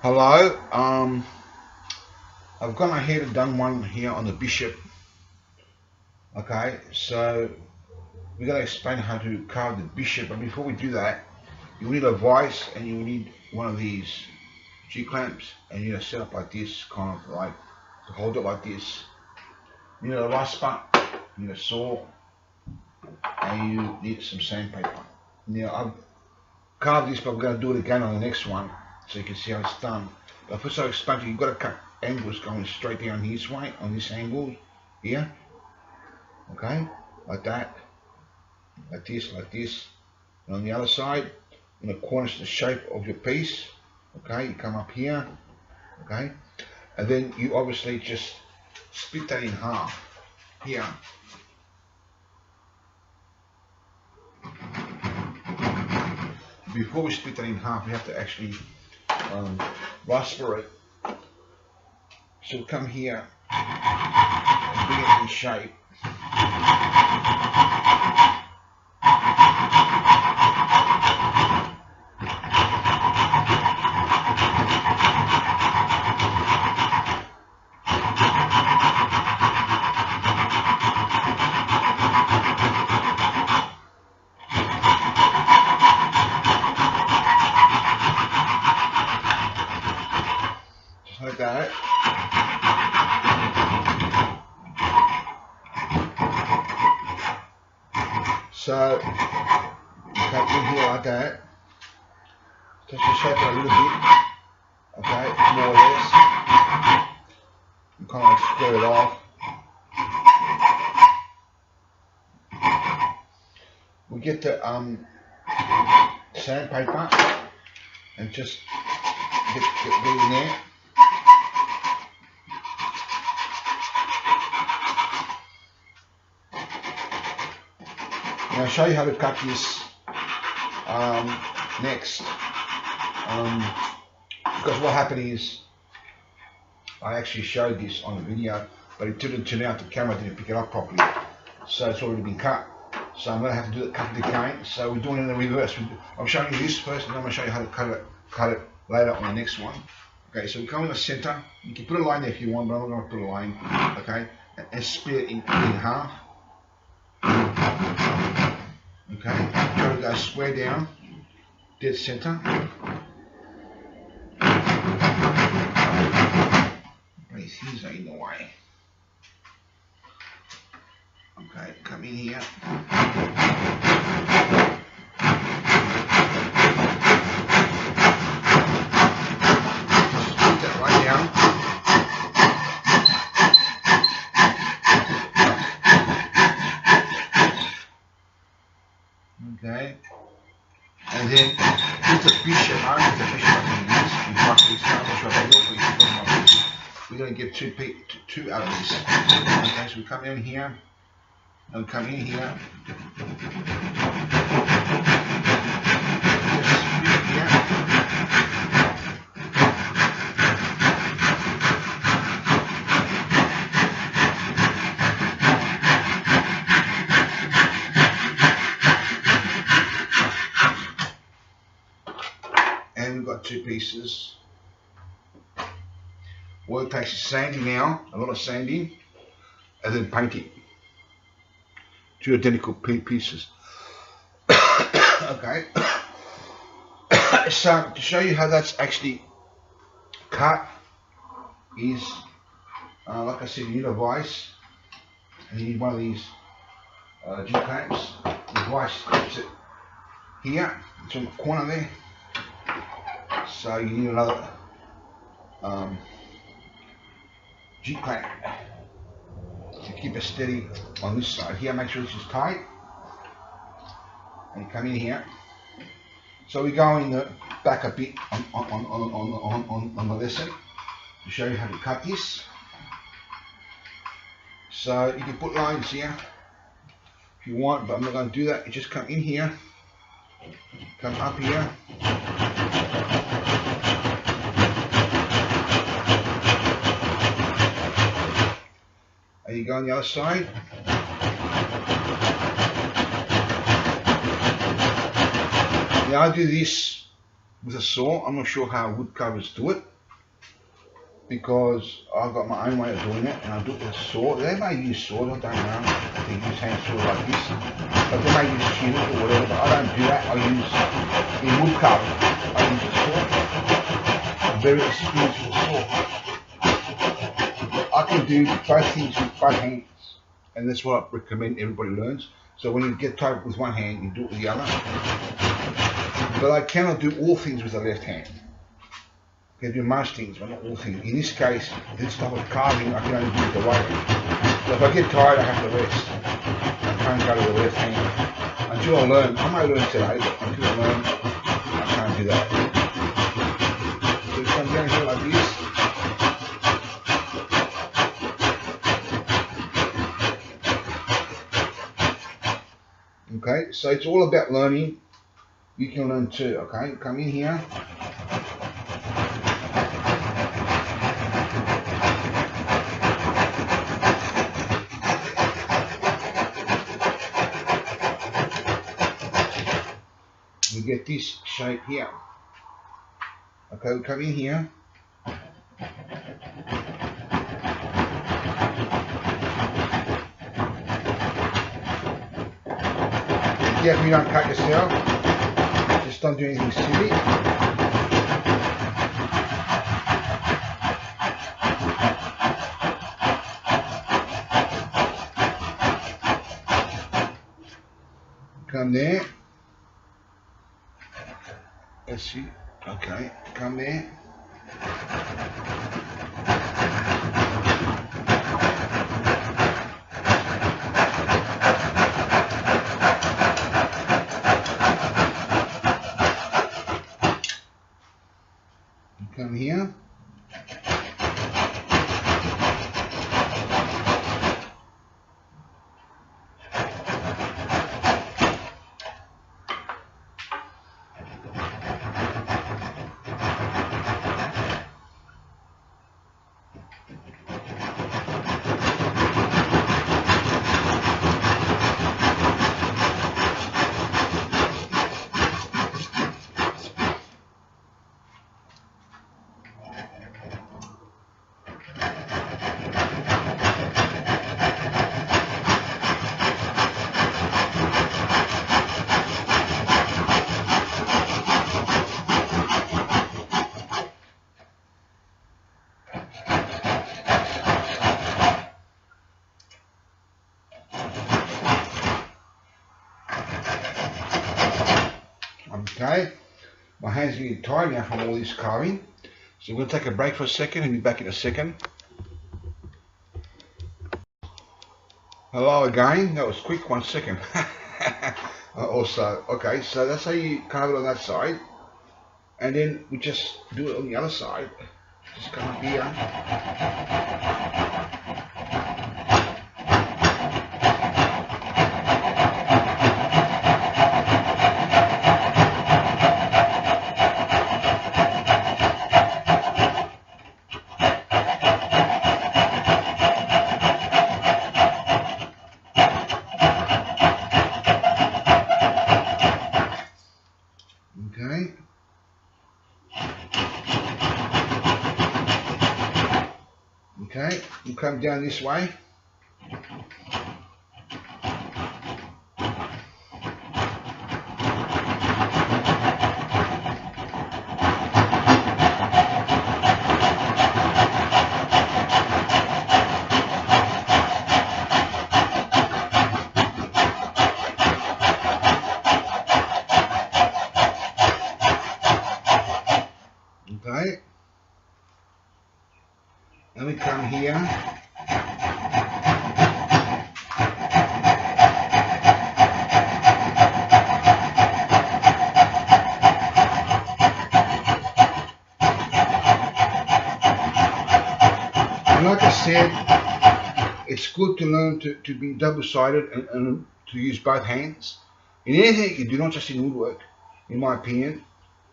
Hello, I've gone ahead and done one here on the bishop. Okay, so we're going to explain how to carve the bishop, but before we do that, you need a vise and you need one of these G-clamps, and you need to set up like this, kind of like to hold it like this. You need a rasper, you need a saw, and you need some sandpaper. Now I've carved this, but we're going to do it again on the next one so you can see how it's done. But first I'll explain to you, you've got to cut angles going straight down this way, on this angle here, okay, like that, like this, and on the other side, in the corners, the shape of your piece, okay, you come up here, okay, and then you obviously just split that in half here. Before we split that in half, we have to actually rasper it. So we'll come here and bring it in shape. Just like that. So you cut in here like that, just to shape it a little bit, okay, more or less. You kind of square it off. We get the sandpaper and just get in there. I'll show you how to cut this next, because what happened is I actually showed this on the video, but it didn't turn out, the camera didn't pick it up properly, so it's already been cut. So I'm going to have to do it, cut it again. So we're doing it in the reverse. I'm showing you this first, and then I'm going to show you how to cut it later on the next one. Okay, so we come in the center. You can put a line there if you want, but I'm not going to put a line. Okay, and split it in half. Okay, try to go square down, dead center. These things are in the way. Okay, come in here. Just put that right down. Okay, and then with the bishop, I don't know the bishop I can use. We're going to get two out of this. Okay, so we come in here, and come in here. And we've got two pieces. What it takes is sanding now, a lot of sanding, and then painting. Two identical pieces. Okay. So to show you how that's actually cut is, like I said, you need a vise, and you need one of these G-clamps. The vise clips it here, it's on the corner there. So you need another G-clamp to keep it steady on this side here. Make sure this is tight, and you come in here. So we go in the back a bit on the lesson to show you how to cut this. So you can put lines here if you want, but I'm not going to do that. You just come in here, come up here. And you go on the other side. Now I do this with a saw. I'm not sure how wood carvers do it, because I've got my own way of doing it, and I do it with a saw. They may use saws, I don't know. They use hand saws like this, but they may use tuners or whatever. But I don't do that. I use in wood carving. I use a saw. I'm very experienced with a saw. I can do both things with both hands, and that's what I recommend everybody learns. So when you get tired with one hand, you do it with the other. But I cannot do all things with the left hand. I can do most things, but not all things. In this case, this type of carving, I can only do it the right hand. So if I get tired, I have to rest. I can't go to the left hand. Until I learn, I may learn today, but until I learn, I can't do that. So it comes down here like this. Okay, so it's all about learning. You can learn too, okay? Come in here. We get this shape here. Okay, we come in here. Definitely don't cut yourself. Just don't do anything silly. Come there. Let's see. Okay, come there. Come here. Okay, my hands are getting tired now from all this carving, so we're going to take a break for a second and be back in a second. Hello again, that was quick, 1 second. Also, okay, so that's how you carve it on that side, and then we just do it on the other side. Just come up here. Okay. Okay, you come down this way. Okay. Then we come here. And like I said, it's good to learn to be double-sided and to use both hands. In anything you do, not just in woodwork, in my opinion,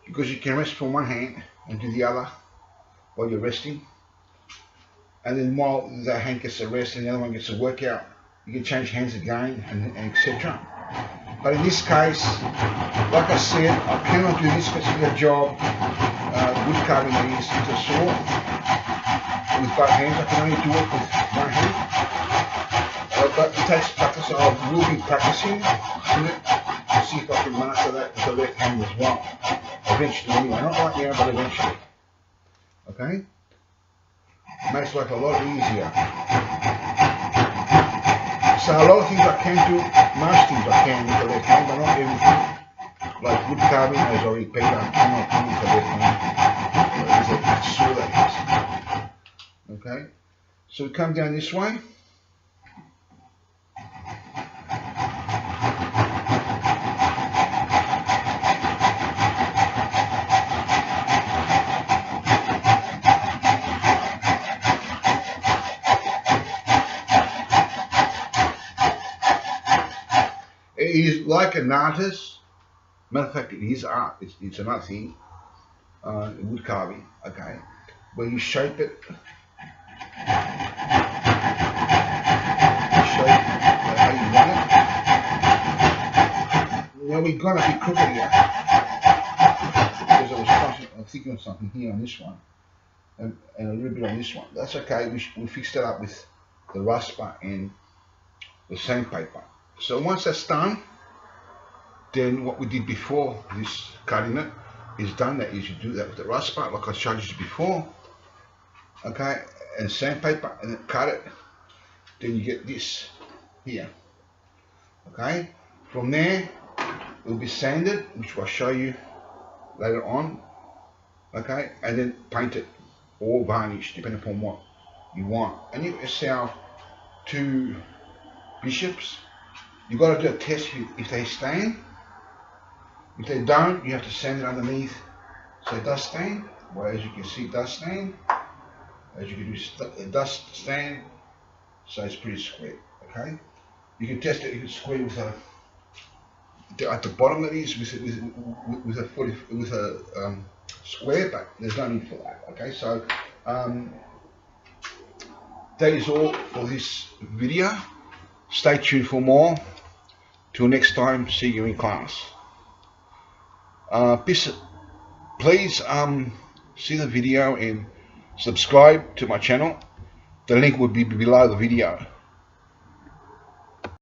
because you can rest from one hand and do the other while you're resting. And then while that hand gets a rest and the other one gets a workout, you can change hands again and etc. But in this case, like I said, I cannot do this particular job, wood carving that is into a saw with both hands. I can only do it with one hand. But it takes practice. I will be practicing it to see if I can master that with the left hand as well. Eventually anyway, not right now, but eventually. Okay? Makes life a lot easier. So a lot of things I can do, most things I can with the left hand, but not everything. Like wood carving, as I repeat, I cannot do with the left hand. It's a saw that is. Okay? So we come down this way. It is like an artist. Matter of fact, it is art. It's another thing. Wood carving, okay, where you shape it. How you want it. Now we're gonna be crooked here because I'm thinking of something here on this one, and a little bit on this one. That's okay. We fixed that up with the rasper and the sandpaper. So once that's done, then what we did before this cutting it is done. That is, you do that with the rasper like I showed you before, okay, and sandpaper, and then cut it. Then you get this here, okay. From there it will be sanded, which I'll show you later on, okay, and then painted or varnished depending upon what you want. And you yourself 2 bishops. You got to do a test if they stain. If they don't, you have to sand it underneath so it does stain. Well, as you can see, it does stain. As you can do, it does stain. So it's pretty square. Okay. You can test it if it's square with a. At the bottom it is with a square, but there's no need for that. Okay. So that is all for this video. Stay tuned for more. Till next time, see you in class. Please see the video and subscribe to my channel. The link will be below the video.